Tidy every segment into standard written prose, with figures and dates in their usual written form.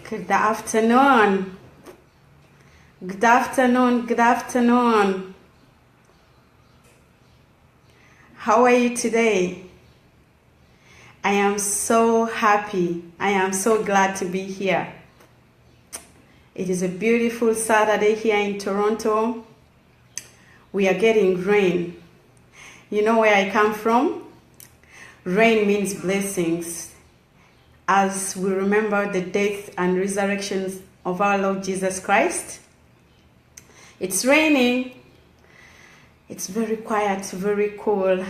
Good afternoon. Good afternoon. Good afternoon. How are you today? I am so happy. I am so glad to be here. It is a beautiful Saturday here in Toronto. We are getting rain. You know where I come from? Rain means blessings. As we remember the death and resurrection of our Lord Jesus Christ, it's raining. It's very quiet, very cool.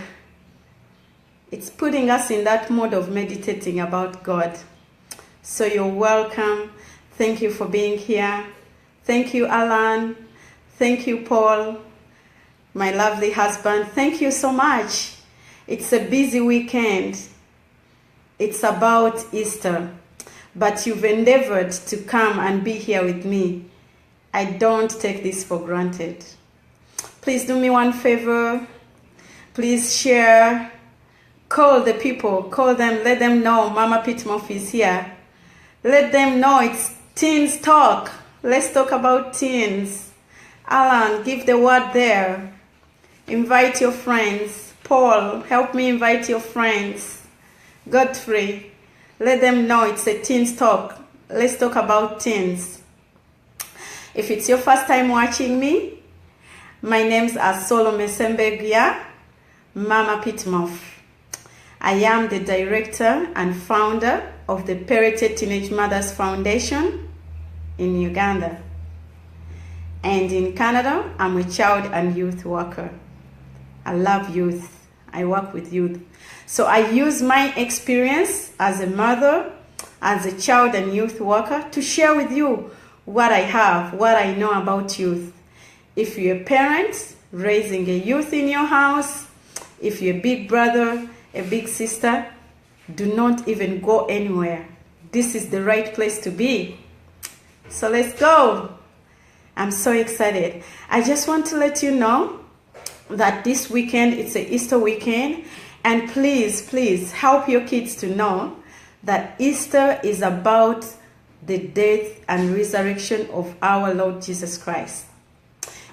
It's putting us in that mode of meditating about God. So you're welcome. Thank you for being here. Thank you, Alan. Thank you, Paul, my lovely husband. Thank you so much. It's a busy weekend. It's about Easter, but you've endeavored to come and be here with me. I don't take this for granted. Please do me one favor. Please share. Call the people. Call them. Let them know Mama Pitmoff is here. Let them know it's Teens Talk. Let's talk about teens. Alan, give the word there. Invite your friends. Paul, help me invite your friends. Godfrey, let them know it's a Teens Talk. Let's talk about teens. If it's your first time watching me, my name's Solomon Sembegia, Mama Pitmoff. I am the director and founder of the Perated Teenage Mothers Foundation in Uganda. And in Canada, I'm a child and youth worker. I love youth. I work with youth. So I use my experience as a mother, as a child and youth worker to share with you what I have, what I know about youth. If you're a parent raising a youth in your house, if you're a big brother, a big sister, do not even go anywhere. This is the right place to be. So let's go. I'm so excited. I just want to let you know that this weekend, it's an Easter weekend. And please help your kids to know that Easter is about the death and resurrection of our Lord Jesus Christ.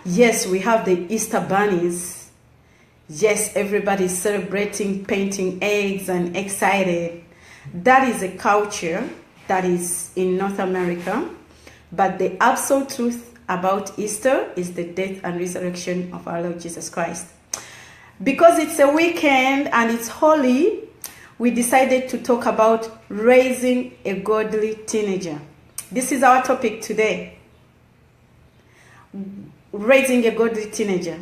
Yes, we have the Easter bunnies. Yes, everybody's celebrating, painting eggs and excited. That is a culture that is in North America. But the absolute truth about Easter is the death and resurrection of our Lord Jesus Christ. Because it's a weekend and it's holy, we decided to talk about raising a godly teenager. This is our topic today. Raising a godly teenager.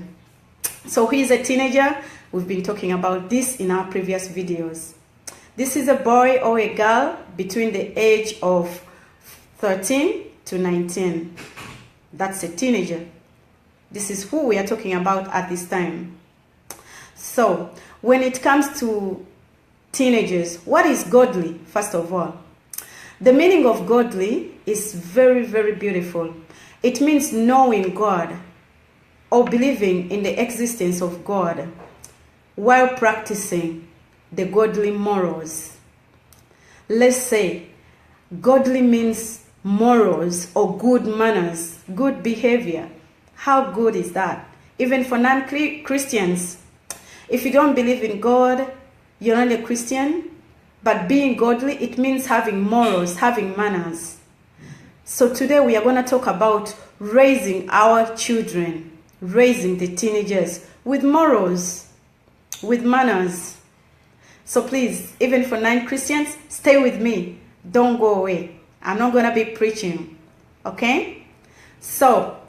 So who is a teenager? We've been talking about this in our previous videos. This is a boy or a girl between the age of 13 to 19. That's a teenager. This is who we are talking about at this time. So, when it comes to teenagers, what is godly, first of all? The meaning of godly is very, very beautiful. It means knowing God or believing in the existence of God while practicing the godly morals. Let's say godly means morals or good manners, good behavior. How good is that? Even for non-Christians. If you don't believe in God, you're not a Christian. But being godly, it means having morals, having manners. So today we are going to talk about raising our children, raising the teenagers with morals, with manners. So please, even for non-Christians, stay with me. Don't go away. I'm not going to be preaching. Okay? So,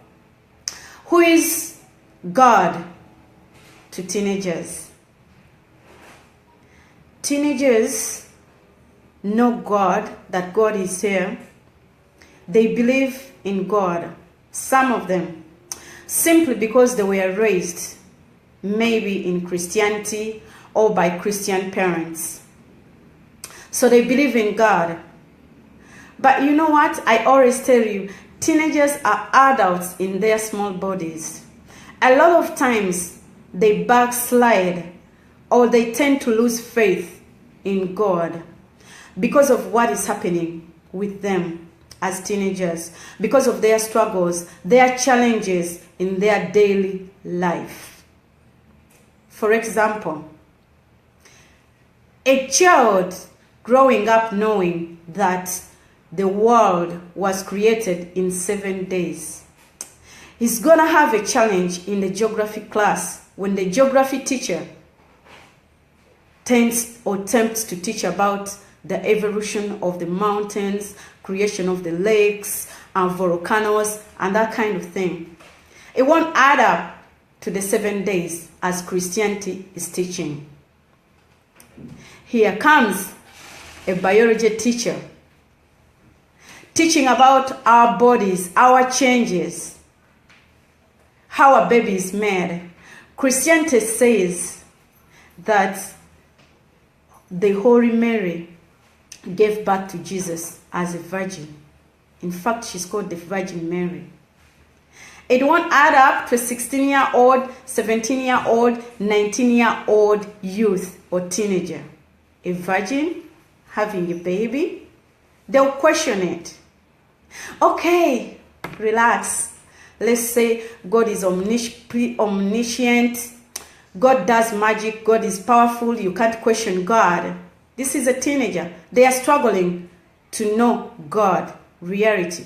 who is God to teenagers? Teenagers know God, that God is here. They believe in God. Some of them, simply because they were raised maybe in Christianity or by Christian parents. So they believe in God. But you know what? I always tell you, teenagers are adults in their small bodies. A lot of times they backslide or they tend to lose faith in God because of what is happening with them. as teenagers because of their struggles, their challenges in their daily life. For example, a child growing up knowing that the world was created in 7 days, he's gonna have a challenge in the geography class when the geography teacher attempts to teach about the evolution of the mountains, creation of the lakes and volcanoes and that kind of thing. It won't add up to the 7 days as Christianity is teaching. Here comes a biology teacher teaching about our bodies, our changes, how a baby is made. Christianity says that the Holy Mary gave birth to Jesus as a virgin. In fact, she's called the Virgin Mary. It won't add up to a 16-year-old, 17-year-old, 19-year-old youth or teenager. A virgin having a baby, they'll question it. Okay, relax. Let's say God is omniscient. God does magic. God is powerful. You can't question God. This is a teenager. They are struggling to know God, reality.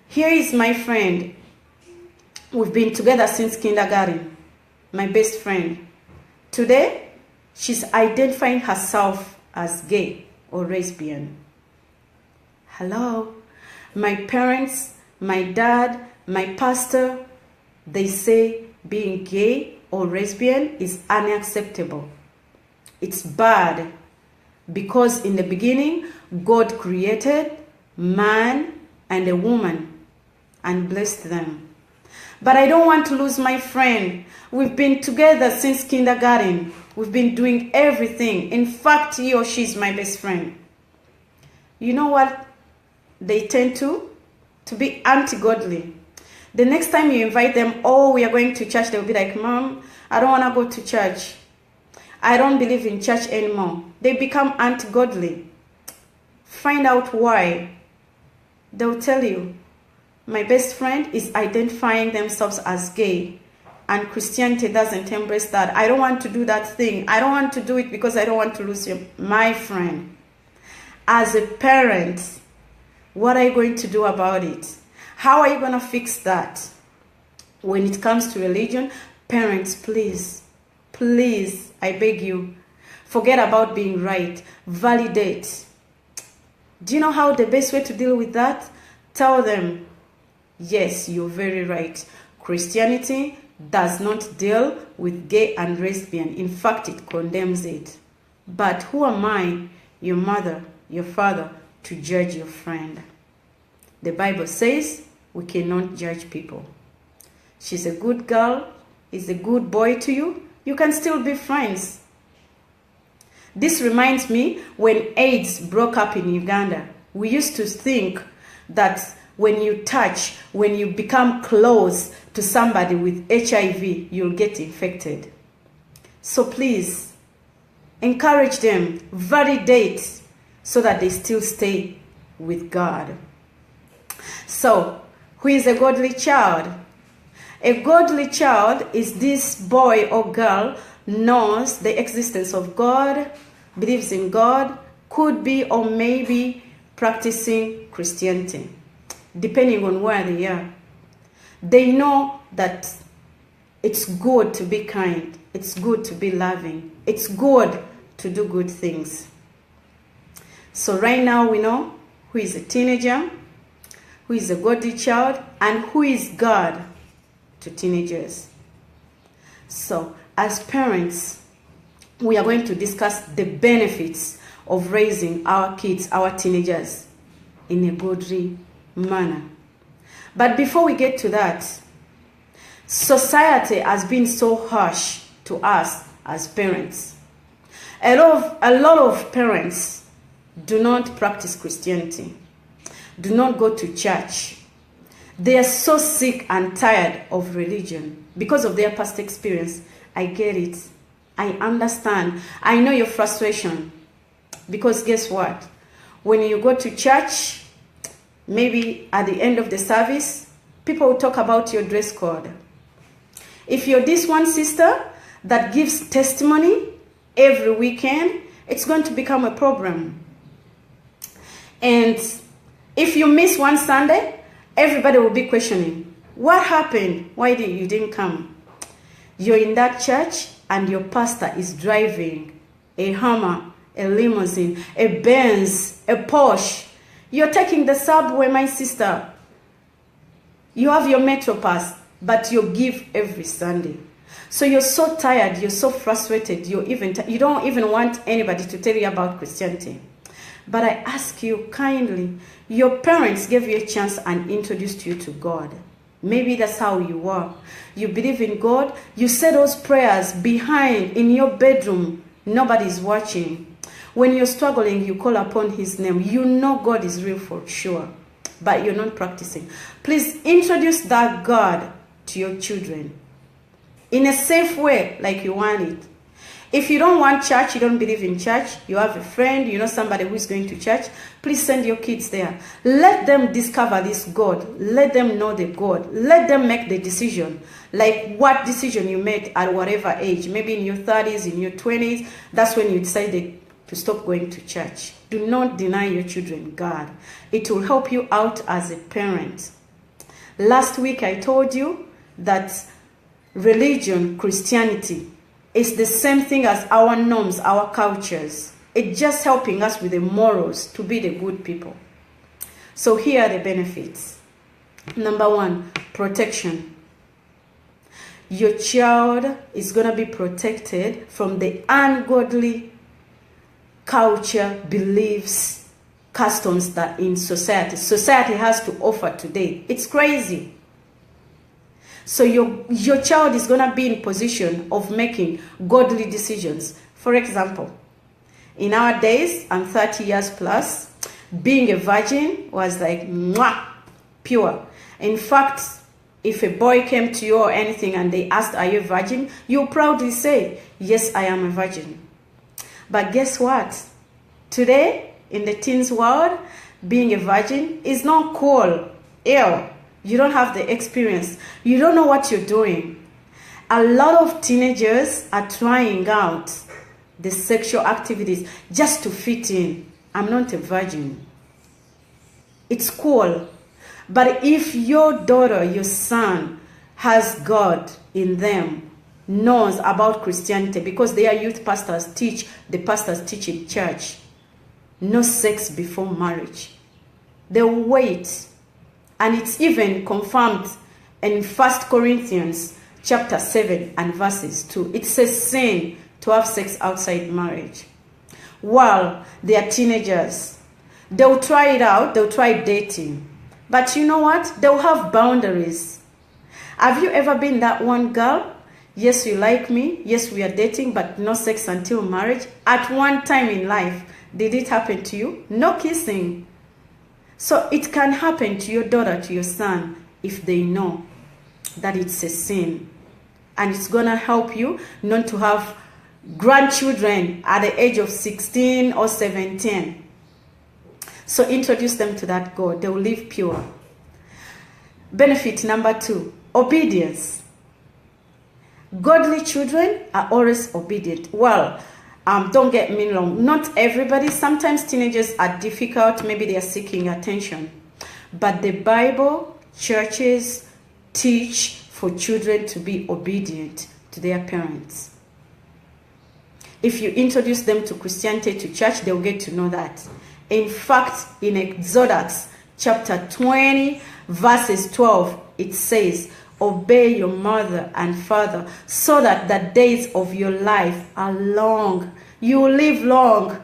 Here is my friend. We've been together since kindergarten. My best friend. Today, she's identifying herself as gay or lesbian. Hello? My parents, my dad, my pastor, they say being gay or lesbian is unacceptable. It's bad because in the beginning, God created man and a woman and blessed them. But I don't want to lose my friend. We've been together since kindergarten. We've been doing everything. In fact, he or she is my best friend. You know what they tend to be anti-godly. The next time you invite them, oh, we are going to church, they'll be like, Mom, I don't want to go to church. I don't believe in church anymore. They become anti-godly. Find out why. They'll tell you, my best friend is identifying themselves as gay, and Christianity doesn't embrace that. I don't want to do that thing. I don't want to do it because I don't want to lose my friend. As a parent, what are you going to do about it? How are you going to fix that? When it comes to religion, parents, please, please, I beg you, forget about being right. Validate. Do you know how the best way to deal with that? Tell them, yes, you're very right. Christianity does not deal with gay and lesbian. In fact, it condemns it. But who am I, your mother, your father, to judge your friend? The Bible says we cannot judge people. She's a good girl, he's a good boy to you, you can still be friends. This reminds me when AIDS broke up in Uganda. We used to think that when you touch, when you become close to somebody with HIV, you'll get infected. So please, encourage them, validate, so that they still stay with God. So, who is a godly child? A godly child is this boy or girl knows the existence of God, believes in God, could be or maybe practicing Christianity, depending on where they are. They know that it's good to be kind, it's good to be loving, it's good to do good things. So right now we know who is a teenager, who is a godly child, and who is God to teenagers. So as parents, we are going to discuss the benefits of raising our kids, our teenagers, in a godly manner. But before we get to that, society has been so harsh to us as parents. A lot of parents do not practice Christianity, do not go to church. They are so sick and tired of religion because of their past experience. I get it. I understand. I know your frustration. Because guess what? When you go to church, maybe at the end of the service, people will talk about your dress code. If you're this one sister that gives testimony every weekend, it's going to become a problem. And if you miss one Sunday, everybody will be questioning, what happened? Why you didn't come? You're in that church and your pastor is driving a Hummer, a limousine, a Benz, a Porsche. You're taking the subway, my sister. You have your Metro Pass, but you give every Sunday. So you're so tired, you're so frustrated, you don't even want anybody to tell you about Christianity. But I ask you kindly, your parents gave you a chance and introduced you to God. Maybe that's how you were. You believe in God, you say those prayers behind in your bedroom, nobody's watching. When you're struggling, you call upon his name. You know God is real for sure, but you're not practicing. Please introduce that God to your children in a safe way, like you want it. If you don't want church, you don't believe in church, you have a friend, you know somebody who is going to church, please send your kids there. Let them discover this God. Let them know the God. Let them make the decision. Like what decision you made at whatever age. Maybe in your 30s, in your 20s, that's when you decided to stop going to church. Do not deny your children God. It will help you out as a parent. Last week I told you that religion, Christianity, is the same thing as our norms, our cultures. It's just helping us with the morals to be the good people. So here are the benefits. Number one, protection. Your child is going to be protected from the ungodly culture, beliefs, customs that in society has to offer today. It's crazy. So your child is going to be in position of making godly decisions. For example, in our days, I'm 30 years plus, being a virgin was like, mwah, pure. In fact, if a boy came to you or anything and they asked, are you a virgin? You proudly say, yes, I am a virgin. But guess what? Today, in the teens world, being a virgin is not cool. Ew. You don't have the experience. You don't know what you're doing. A lot of teenagers are trying out the sexual activities just to fit in. I'm not a virgin. It's cool. But if your daughter, your son has God in them, knows about Christianity, because their youth pastors teach, the pastors teach in church, no sex before marriage. They'll wait. And it's even confirmed in 1 Corinthians chapter 7 and verses 2. It says sin to have sex outside marriage. While they are teenagers, they'll try it out, they'll try dating. But you know what? They'll have boundaries. Have you ever been that one girl? Yes, you like me. Yes, we are dating, but no sex until marriage. At one time in life, did it happen to you? No kissing. So it can happen to your daughter, to your son, if they know that it's a sin. And it's going to help you not to have grandchildren at the age of 16 or 17. So introduce them to that God. They will live pure. Benefit number 2, obedience. Godly children are always obedient. Well, don't get me wrong, not everybody. Sometimes teenagers are difficult. Maybe they are seeking attention. But the Bible, churches teach for children to be obedient to their parents. If you introduce them to Christianity, to church, they'll get to know that. In fact, in Exodus chapter 20, verses 12, it says, obey your mother and father so that the days of your life are long. You will live long.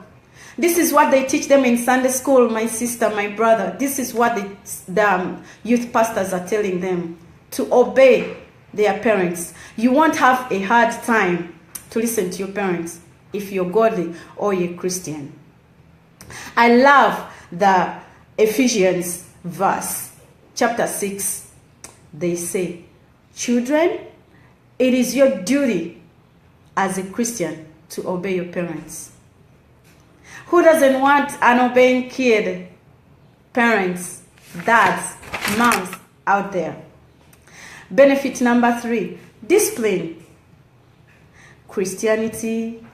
This is what they teach them in Sunday school, my sister, my brother. This is what the youth pastors are telling them, to obey their parents. You won't have a hard time to listen to your parents if you're godly or you're Christian. I love the Ephesians verse, chapter 6. They say, children, it is your duty as a Christian to obey your parents. Who doesn't want an obeying kid? Parents, dads, moms out there. Benefit number 3, discipline. Christianity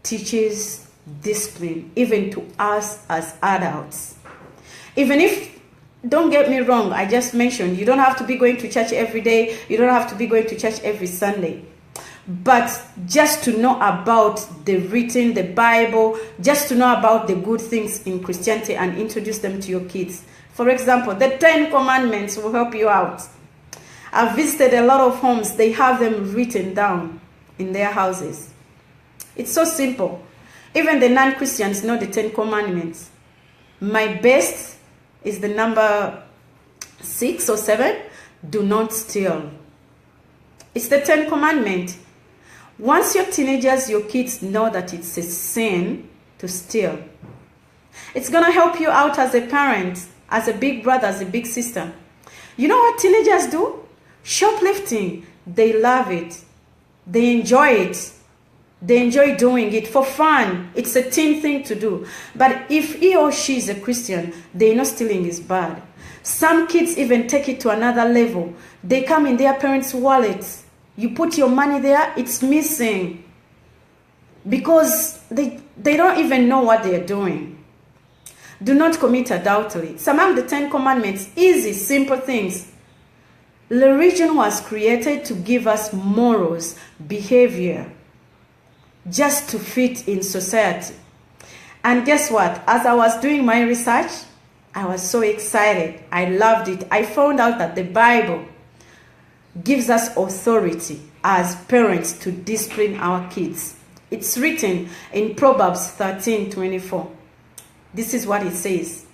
teaches discipline even to us as adults. Even if, don't get me wrong, I just mentioned you don't have to be going to church every day, you don't have to be going to church every Sunday. But just to know about the written, the Bible, just to know about the good things in Christianity and introduce them to your kids. For example, the 10 Commandments will help you out. I've visited a lot of homes, they have them written down in their houses. It's so simple. Even the non-Christians know the 10 Commandments. My best is the number 6 or 7, do not steal. It's the 10 Commandments. Once your teenagers, your kids know that it's a sin to steal, it's going to help you out as a parent, as a big brother, as a big sister. You know what teenagers do? Shoplifting. They love it. They enjoy it. They enjoy doing it for fun. It's a teen thing to do. But if he or she is a Christian, they know stealing is bad. Some kids even take it to another level. They come in their parents' wallets. You put your money there, it's missing. Because they don't even know what they're doing. Do not commit adultery. Some of the 10 Commandments, easy, simple things. Religion was created to give us morals, behavior, just to fit in society. And guess what? As I was doing my research, I was so excited. I loved it. I found out that the Bible gives us authority as parents to discipline our kids. It's written in Proverbs 13:24. This is what it says.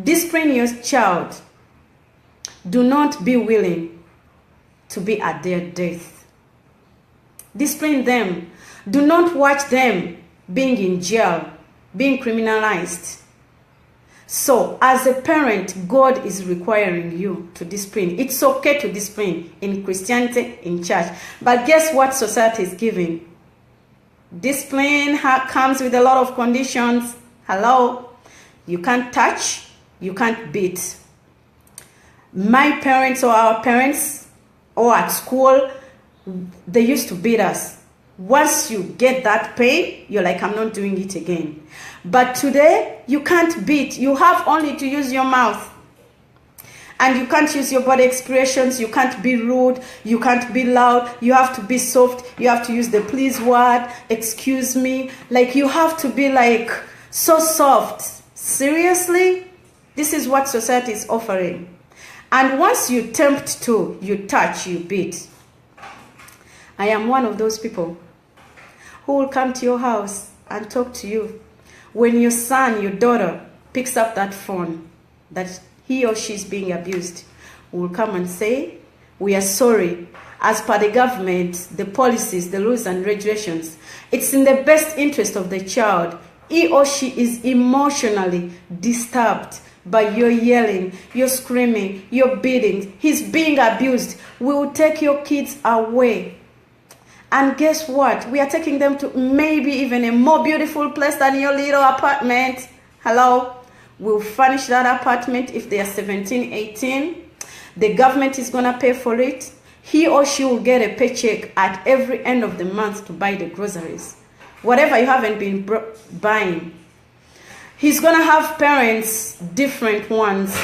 Discipline your child. Do not be willing to be at their death. Discipline them. Do not watch them being in jail, being criminalized. So, as a parent, God is requiring you to discipline. It's okay to discipline in Christianity, in church. But guess what society is giving? Discipline comes with a lot of conditions. Hello? You can't touch, you can't beat. My parents or our parents or at school, they used to beat us. Once you get that pain, you're like, I'm not doing it again. But today, you can't beat. You have only to use your mouth. And you can't use your body expressions. You can't be rude. You can't be loud. You have to be soft. You have to use the please word. Excuse me. Like, you have to be like so soft. Seriously? This is what society is offering. And once you tempt to, you touch, you beat. I am one of those people who will come to your house and talk to you. When your son, your daughter picks up that phone that he or she is being abused, will come and say, we are sorry. As per the government, the policies, the rules and regulations, it's in the best interest of the child. He or she is emotionally disturbed by your yelling, your screaming, your beating. He's being abused. We will take your kids away. And guess what? We are taking them to maybe even a more beautiful place than your little apartment. Hello? We'll furnish that apartment if they are 17, 18. The government is going to pay for it. He or she will get a paycheck at every end of the month to buy the groceries. Whatever you haven't been buying. He's going to have parents, different ones,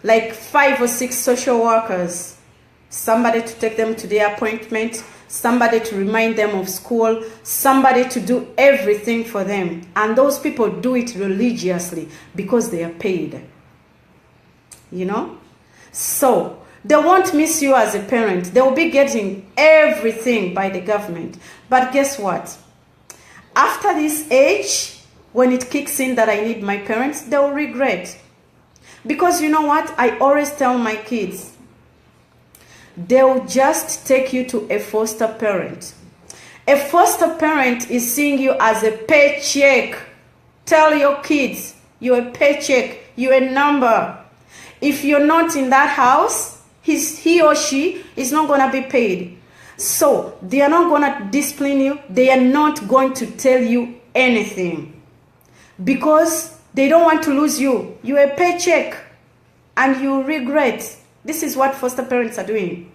like 5 or 6 social workers. Somebody to take them to their appointment, somebody to remind them of school, somebody to do everything for them. And those people do it religiously because they are paid. You know? So, they won't miss you as a parent. They will be getting everything by the government. But guess what? After this age, when it kicks in that I need my parents, they will regret. Because you know what? I always tell my kids, they will just take you to a foster parent. A foster parent is seeing you as a paycheck. Tell your kids, you're a paycheck, you're a number. If you're not in that house, he or she is not going to be paid. So, they are not going to discipline you. They are not going to tell you anything because they don't want to lose you. You're a paycheck and you regret. This is what foster parents are doing.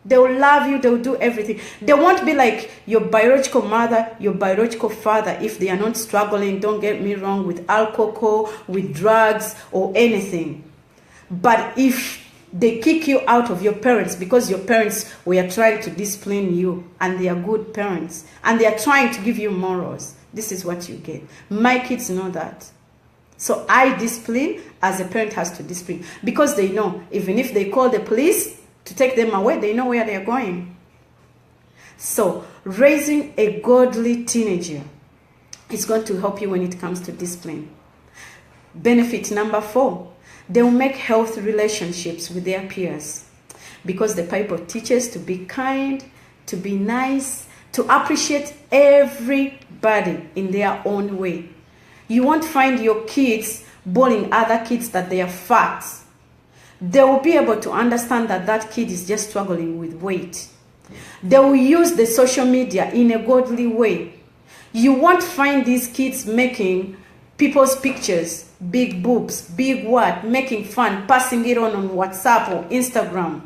They will love you. They will do everything. They won't be like your biological mother, your biological father if they are not struggling, don't get me wrong, with alcohol, with drugs or anything. But if they kick you out of your parents because your parents were trying to discipline you and they are good parents and they are trying to give you morals, this is what you get. My kids know that. So I discipline as a parent has to discipline because they know even if they call the police to take them away, they know where they are going. So raising a godly teenager is going to help you when it comes to discipline. Benefit number 4, they will make healthy relationships with their peers because the Bible teaches to be kind, to be nice, to appreciate everybody in their own way. You won't find your kids bullying other kids that they are fat. They will be able to understand that that kid is just struggling with weight. They will use the social media in a godly way. You won't find these kids making people's pictures, big boobs, big what, making fun, passing it on WhatsApp or Instagram.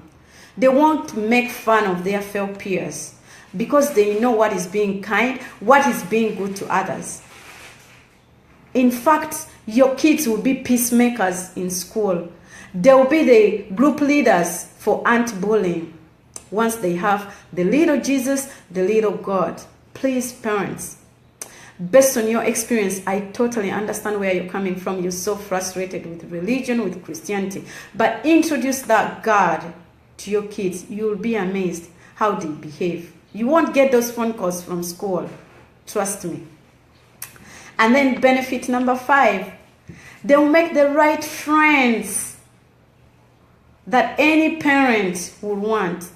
They won't make fun of their fellow peers because they know what is being kind, what is being good to others. In fact, your kids will be peacemakers in school. They will be the group leaders for anti-bullying once they have the little Jesus, the little God. Please, parents, based on your experience, I totally understand where you're coming from. You're so frustrated with religion, with Christianity. But introduce that God to your kids. You'll be amazed how they behave. You won't get those phone calls from school. Trust me. And then benefit number 5, they'll make the right friends that any parent would want.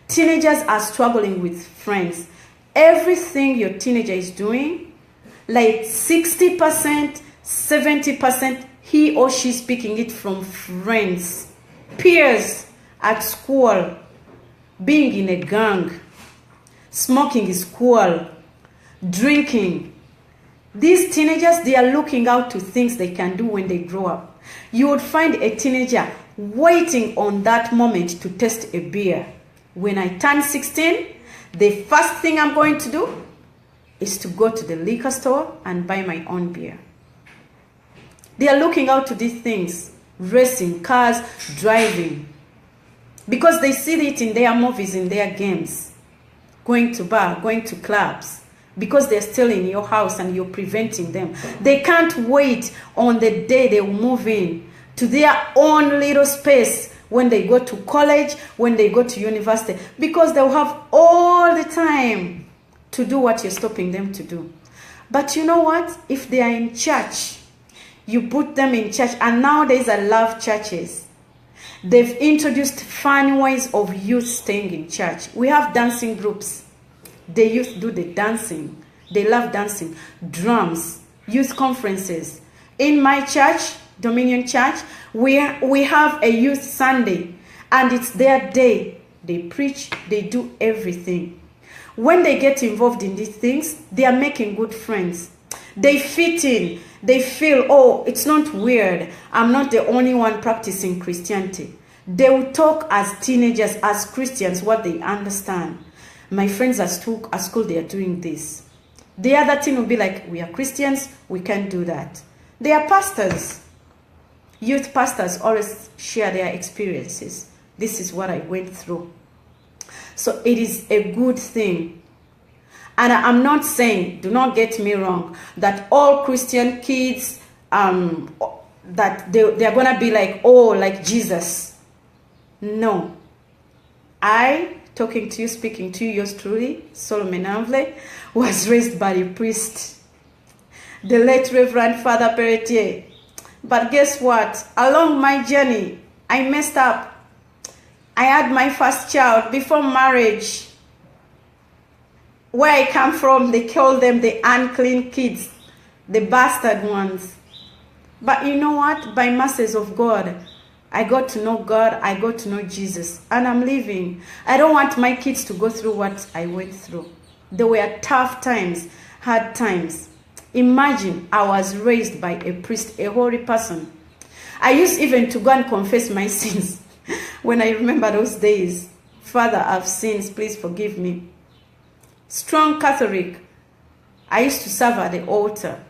Teenagers are struggling with friends. Everything your teenager is doing, like 60%, 70%, he or she speaking it from friends, peers at school, being in a gang, smoking is cool, drinking. These teenagers, they are looking out to things they can do when they grow up. You would find a teenager waiting on that moment to test a beer. When I turn 16, the first thing I'm going to do is to go to the liquor store and buy my own beer. They are looking out to these things, racing, cars, driving, because they see it in their movies, in their games, going to bar, going to clubs. Because they're still in your house and you're preventing them. They can't wait on the day they will move in to their own little space when they go to college, when they go to university, because they'll have all the time to do what you're stopping them to do. But you know what? If they are in church, you put them in church, and nowadays I love churches. They've introduced fun ways of youth staying in church. We have dancing groups. The youth do the dancing. They love dancing. Drums, youth conferences. In my church, Dominion Church, we have a youth Sunday, and it's their day. They preach, they do everything. When they get involved in these things, they are making good friends. They fit in. They feel, oh, it's not weird. I'm not the only one practicing Christianity. They will talk as teenagers, as Christians, what they understand. My friends at school, they are doing this. The other team will be like, we are Christians, we can't do that. They are pastors. Youth pastors always share their experiences. This is what I went through. So it is a good thing. And I'm not saying, do not get me wrong, that all Christian kids, that they're going to be like, oh, like Jesus. No. Talking to you, speaking to you, yours truly, Solomon Anvle, was raised by a priest, the late Reverend Father Peretier. But guess what? Along my journey, I messed up. I had my first child before marriage. Where I come from, they call them the unclean kids, the bastard ones. But you know what? By mercies of God, I got to know God, I got to know Jesus, and I'm living. I don't want my kids to go through what I went through. There were tough times, hard times. Imagine I was raised by a priest, a holy person. I used even to go and confess my sins. When I remember those days, Father, I've sinned, please forgive me. Strong Catholic. I used to serve at the altar.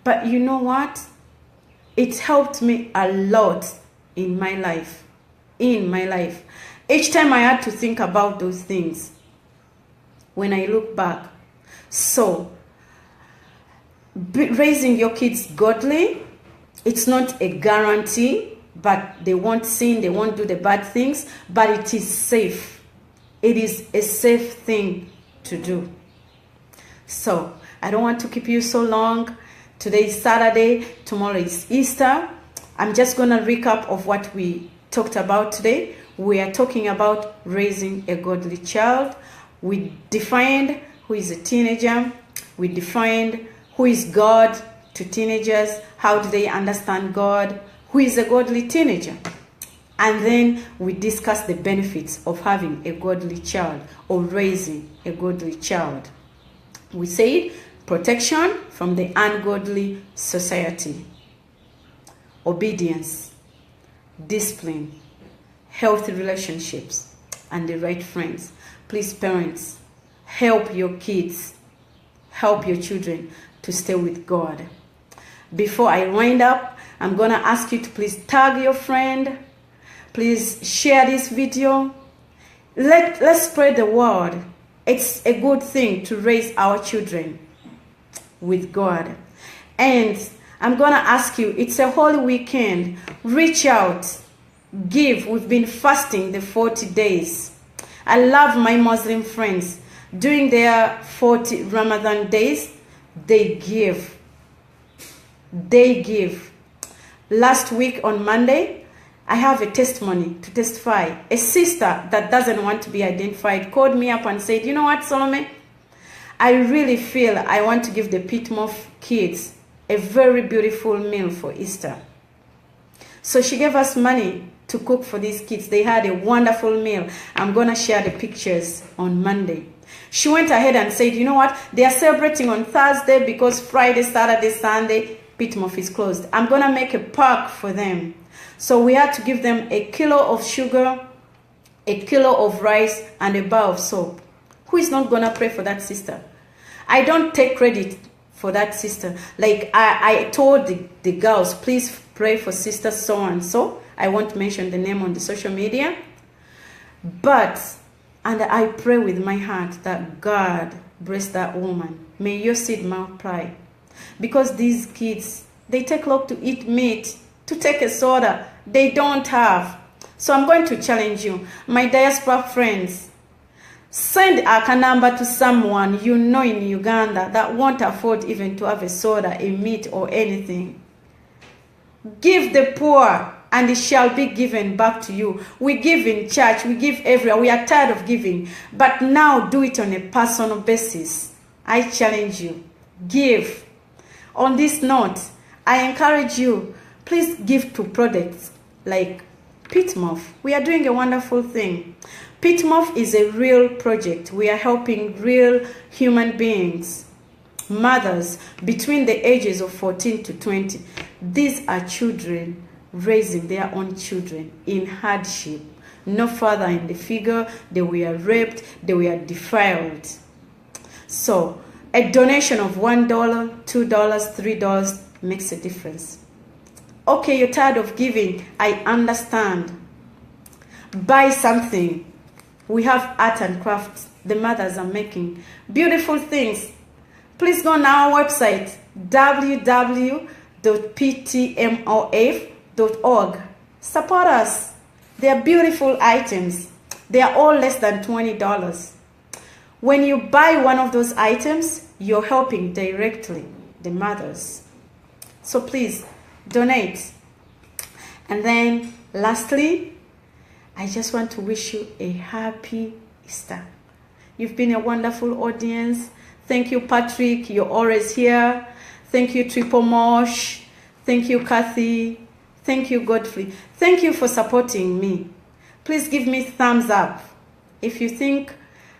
But you know what? It helped me a lot in my life. Each time I had to think about those things when I look back. So, raising your kids godly, it's not a guarantee, but they won't sin, they won't do the bad things, but it is safe. It is a safe thing to do. So, I don't want to keep you so long. Today is Saturday, tomorrow is Easter. I'm just going to recap of what we talked about today. We are talking about raising a godly child. We defined who is a teenager. We defined who is God to teenagers. How do they understand God? Who is a godly teenager? And then we discussed the benefits of having a godly child or raising a godly child. We said protection from the ungodly society, obedience, discipline, healthy relationships, and the right friends. Please, parents, help your kids, help your children to stay with God. Before I wind up, I'm going to ask you to please tag your friend. Please share this video. Let's spread the word. It's a good thing to raise our children with God. And I'm going to ask you, it's a holy weekend. Reach out. Give. We've been fasting the 40 days. I love my Muslim friends. During their 40 Ramadan days, they give. They give. Last week on Monday, I have a testimony to testify. A sister that doesn't want to be identified called me up and said, you know what, Salome? I really feel I want to give the Pitmoff kids a very beautiful meal for Easter. So she gave us money to cook for these kids. They had a wonderful meal. I'm going to share the pictures on Monday. She went ahead and said, you know what? They are celebrating on Thursday because Friday, Saturday, Sunday, Pitmoff is closed. I'm going to make a park for them. So we had to give them a kilo of sugar, a kilo of rice, and a bar of soap. Who is not going to pray for that sister? I don't take credit for that sister. Like I told the girls, please pray for sister so-and-so. I won't mention the name on the social media. And I pray with my heart that God bless that woman. May your seed multiply. Because these kids, they take long to eat meat, to take a soda. They don't have. So I'm going to challenge you. My diaspora friends, send a number to someone you know in Uganda that won't afford even to have a soda, a meat, or anything. Give the poor, and it shall be given back to you. We give in church, we give everywhere. We are tired of giving. But now do it on a personal basis. I challenge you. Give. On this note, I encourage you, please give to products like Pitmoff. We are doing a wonderful thing. Pitmoff is a real project. We are helping real human beings, mothers between the ages of 14 to 20. These are children raising their own children in hardship. No further in the figure, they were raped, they were defiled. So a donation of $1, $2, $3 makes a difference. Okay, you're tired of giving. I understand. Buy something. We have art and crafts. The mothers are making beautiful things. Please go on our website, www.ptmof.org. Support us. They are beautiful items. They are all less than $20. When you buy one of those items, you're helping directly the mothers. So please, donate. And then lastly, I just want to wish you a happy Easter. You've been a wonderful audience. Thank you, Patrick. You're always here. Thank you, Triple Mosh. Thank you, Kathy. Thank you, Godfrey. Thank you for supporting me. Please give me thumbs up if you think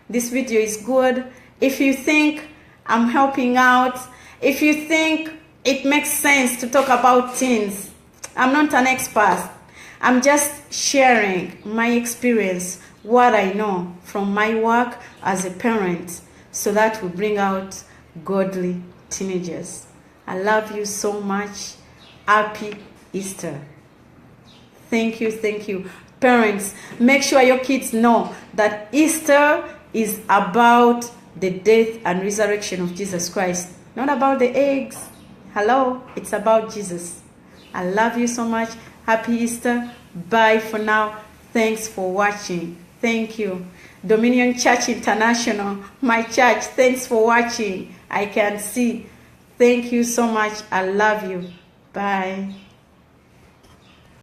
this video is good. If you think I'm helping out, If you think it makes sense to talk about teens, I'm not an expert. I'm just sharing my experience, what I know from my work as a parent, so that we bring out godly teenagers. I love you so much. Happy Easter. Thank you, thank you. Parents, make sure your kids know that Easter is about the death and resurrection of Jesus Christ, not about the eggs. Hello, it's about Jesus. I love you so much. Happy Easter. Bye for now. Thanks for watching. Thank you. Dominion Church International, my church, thanks for watching. I can see. Thank you so much. I love you. Bye.